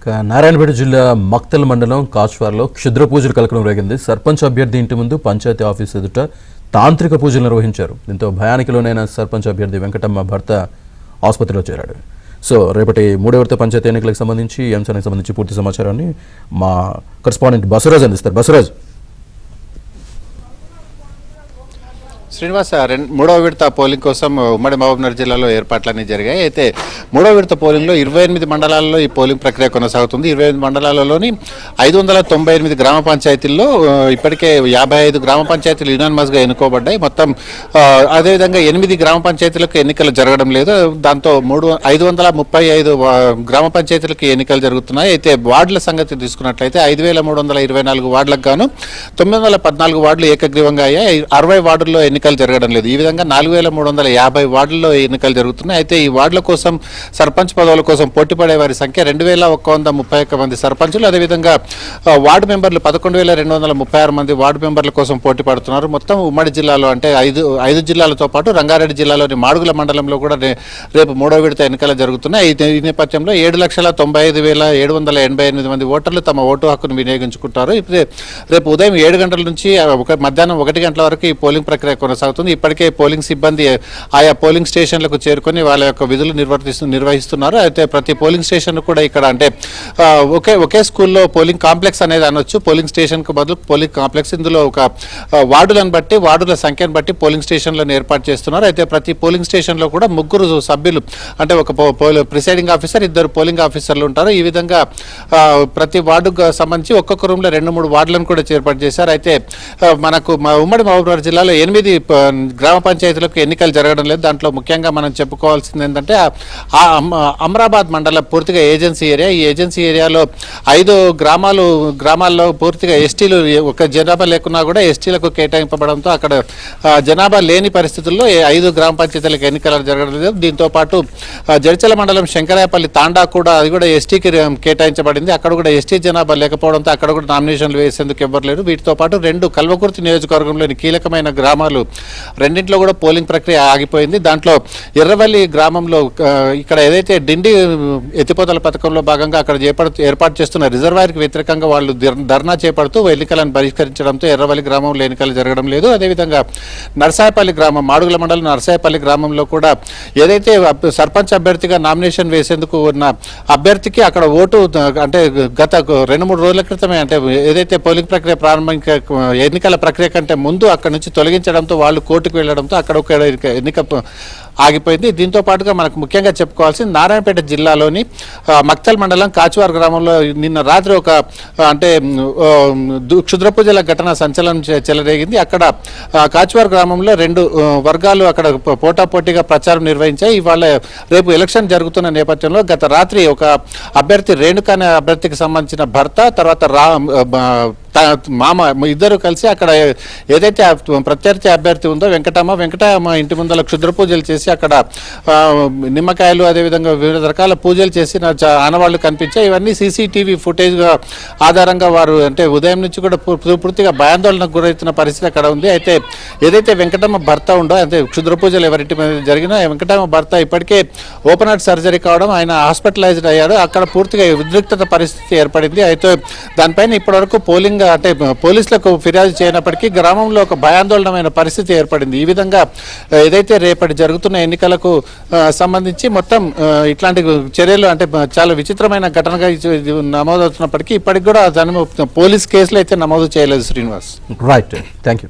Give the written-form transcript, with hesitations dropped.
నారాయణపేట జిల్లా మక్తల్ మండలం కాచ్వార్లో క్షుద్ర పూజలు కలకలం రేగింది. సర్పంచ్ అభ్యర్థి ఇంటి ముందు పంచాయతీ ఆఫీస్ ఎదుట తాంత్రిక పూజలు నిర్వహించారు. దీంతో భయానికి లోనైన సర్పంచ్ అభ్యర్థి వెంకటమ్మ భర్త ఆసుపత్రిలో చేరాడు. సో రేపటి 3వ విడత పంచాయతీ ఎన్నికలకు సంబంధించి ఈ అంశానికి సంబంధించి పూర్తి సమాచారాన్ని మా కరెస్పాండెంట్ బసవరాజ్ అందిస్తారు. బసవరాజ్. శ్రీనివాస, 3వ విడత పోలింగ్ కోసం ఉమ్మడి మహబూబ్నగర్ జిల్లాలో ఏర్పాట్లన్నీ జరిగాయి. అయితే 3వ విడత పోలింగ్లో 28 మండలాల్లో ఈ పోలింగ్ ప్రక్రియ కొనసాగుతుంది. 28 మండలాలలోని 598 గ్రామ పంచాయతీల్లో ఇప్పటికే 55 గ్రామ పంచాయతీలు యునానిమస్గా ఎన్నుకోబడ్డాయి. మొత్తం అదేవిధంగా 8 గ్రామ పంచాయతీలకు ఎన్నికలు జరగడం లేదు. దాంతో 535 గ్రామ పంచాయతీలకు ఎన్నికలు జరుగుతున్నాయి. అయితే వార్డుల సంగతి తీసుకున్నట్లయితే 5324 వార్డులకు గాను 914 వార్డులు ఏకగ్రీవంగా అయ్యాయి. 60 వార్డుల్లో ఎన్నికలు జరగడం లేదు. ఈ విధంగా 4350 వార్డుల్లో ఎన్నికలు జరుగుతున్నాయి. అయితే ఈ వార్డుల కోసం సర్పంచ్ పదవుల కోసం పోటీపడే వారి సంఖ్య 2131 మంది సర్పంచులు, అదేవిధంగా వార్డు మెంబర్లు 11236 మంది వార్డు మెంబర్ల కోసం పోటీ పడుతున్నారు. మొత్తం ఉమ్మడి జిల్లాలో అంటే 5 జిల్లాలతో పాటు రంగారెడ్డి జిల్లాలోని మాడుగుల మండలంలో కూడా రేపు 3వ విడత ఎన్నికలు జరుగుతున్నాయి. ఈ నేపథ్యంలో 7,95,788 మంది ఓటర్లు తమ ఓటు హక్కును వినియోగించుకుంటారు. రేపు ఉదయం 7 గంటల నుంచి మధ్యాహ్నం 1 గంటల వరకు ఈ పోలింగ్ ప్రక్రియ కొనసాగుతుంది. ఇప్పటికే పోలింగ్ సిబ్బంది ఆయా పోలింగ్ స్టేషన్లకు చేరుకొని వాళ్ళ యొక్క విధులు నిర్వహిస్తున్నారు. అయితే ప్రతి పోలింగ్ స్టేషన్ కూడా ఇక్కడ అంటే ఒకే స్కూల్లో పోలింగ్ కాంప్లెక్స్ అనేది అనొచ్చు. పోలింగ్ స్టేషన్కు బదులు పోలింగ్ కాంప్లెక్స్. ఇందులో ఒక వార్డులను బట్టి వార్డుల సంఖ్యను బట్టి పోలింగ్ స్టేషన్లను ఏర్పాటు చేస్తున్నారు. అయితే ప్రతి పోలింగ్ స్టేషన్లో కూడా 3 సభ్యులు అంటే ఒక ప్రిసైడింగ్ ఆఫీసర్, 2 పోలింగ్ ఆఫీసర్లు ఉంటారు. ఈ విధంగా ప్రతి వార్డుకు సంబంధించి ఒక్కొక్క రూమ్లో 2-3 వార్డులను కూడా ఏర్పాటు చేశారు. అయితే మనకు ఉమ్మడి మహబూబ్నగర్ జిల్లాలో 8 గ్రామ పంచాయతీలకు ఎన్నికలు జరగడం లేదు. దాంట్లో ముఖ్యంగా మనం చెప్పుకోవాల్సింది ఏంటంటే అమరాబాద్ మండలం పూర్తిగా ఏజెన్సీ ఏరియా. ఈ ఏజెన్సీ ఏరియాలో 5 గ్రామాల్లో పూర్తిగా ఎస్టీలు ఒక జనాభా లేకున్నా కూడా ఎస్టీలకు కేటాయింపబడంతో అక్కడ జనాభా లేని పరిస్థితుల్లో 5 గ్రామ పంచాయతీలకు ఎన్నికలు జరగడం లేదు. దీంతో పాటు జడ్చల మండలం శంకరాయపల్లి తాండా కూడా అది కూడా ఎస్టీకి కేటాయించబడింది. అక్కడ కూడా ఎస్టీ జనాభా లేకపోవడంతో అక్కడ కూడా నామినేషన్లు వేసేందుకు ఎవ్వరు లేరు. వీటితో పాటు 2 కల్వకుర్తి నియోజకవర్గంలోని కీలకమైన గ్రామాలు రెండింటిలో కూడా పోలింగ్ ప్రక్రియ ఆగిపోయింది. దాంట్లో ఎర్రవల్లి గ్రామంలో ఇక్కడ ఏదైతే డిండి ఎత్తిపోతల పథకంలో భాగంగా అక్కడ ఏర్పాటు చేస్తున్న రిజర్వాయర్కి వ్యతిరేకంగా వాళ్ళు ధర్నా చేపడుతూ ఎన్నికలను బహిష్కరించడంతో ఎర్రవల్లి గ్రామంలో ఎన్నికలు జరగడం లేదు. అదేవిధంగా నర్సాయపల్లి గ్రామం, మాడుగుల మండలం నర్సాయపల్లి గ్రామంలో కూడా ఏదైతే సర్పంచ్ అభ్యర్థిగా నామినేషన్ వేసేందుకు ఉన్న అభ్యర్థికి అక్కడ ఓటు అంటే గత 2-3 రోజుల క్రితమే అంటే ఏదైతే పోలింగ్ ప్రక్రియ ఎన్నికల ప్రక్రియ కంటే ముందు అక్కడ నుంచి తొలగించడంతో వాళ్ళు కోర్టుకు వెళ్లడంతో అక్కడ ఒక ఎన్నిక ఆగిపోయింది. దీంతో పాటుగా మనకు ముఖ్యంగా చెప్పుకోవాల్సింది నారాయణపేట జిల్లాలోని మక్తల్ మండలం కాచ్వార్ గ్రామంలో నిన్న రాత్రి ఒక అంటే క్షుద్ర పూజల ఘటన సంచలనం చెలరేగింది. అక్కడ కాచ్వార్ గ్రామంలో 2 వర్గాలు అక్కడ పోటాపోటీగా ప్రచారం నిర్వహించాయి. ఇవాళ రేపు ఎలక్షన్ జరుగుతున్న నేపథ్యంలో గత రాత్రి ఒక అభ్యర్థి రేణుకా అనే అభ్యర్థికి సంబంధించిన భర్త తర్వాత మామ ఇద్దరు కలిసి అక్కడ ఏదైతే ప్రత్యర్థి అభ్యర్థి ఉందో వెంకటమ్మ ఇంటి ముందర క్షుద్ర పూజలు చేసి అక్కడ నిమ్మకాయలు అదేవిధంగా వివిధ రకాల పూజలు చేసి ఆనవాళ్లు కనిపించాయి. ఇవన్నీ సీసీటీవీ ఫుటేజ్ ఆధారంగా వారు అంటే ఉదయం నుంచి కూడా పూర్తిగా భయాందోళనకు గురవుతున్న పరిస్థితి అక్కడ ఉంది. అయితే ఏదైతే వెంకటమ్మ భర్త ఉండో అంటే క్షుద్ర పూజలు ఎవరింటి మీద జరిగినా వెంకటమ్మ భర్త ఇప్పటికే ఓపెన్ హార్ట్ సర్జరీ కావడం, ఆయన హాస్పిటలైజ్డ్ అయ్యాడు. అక్కడ పూర్తిగా ఉద్రిక్తత పరిస్థితి ఏర్పడింది. అయితే దానిపైన ఇప్పటివరకు అంటే పోలీసులకు ఫిర్యాదు చేయనప్పటికీ గ్రామంలో ఒక భయాందోళనమైన పరిస్థితి ఏర్పడింది. ఈ విధంగా ఏదైతే రేపటి జరుగుతున్న ఎన్నికలకు సంబంధించి మొత్తం ఇట్లాంటి చర్యలు అంటే చాలా విచిత్రమైన ఘటనగా నమోదవుతున్నప్పటికీ ఇప్పటికి కూడా పోలీస్ కేసులు అయితే నమోదు చేయలేదు. శ్రీనివాస్. Right, thank you.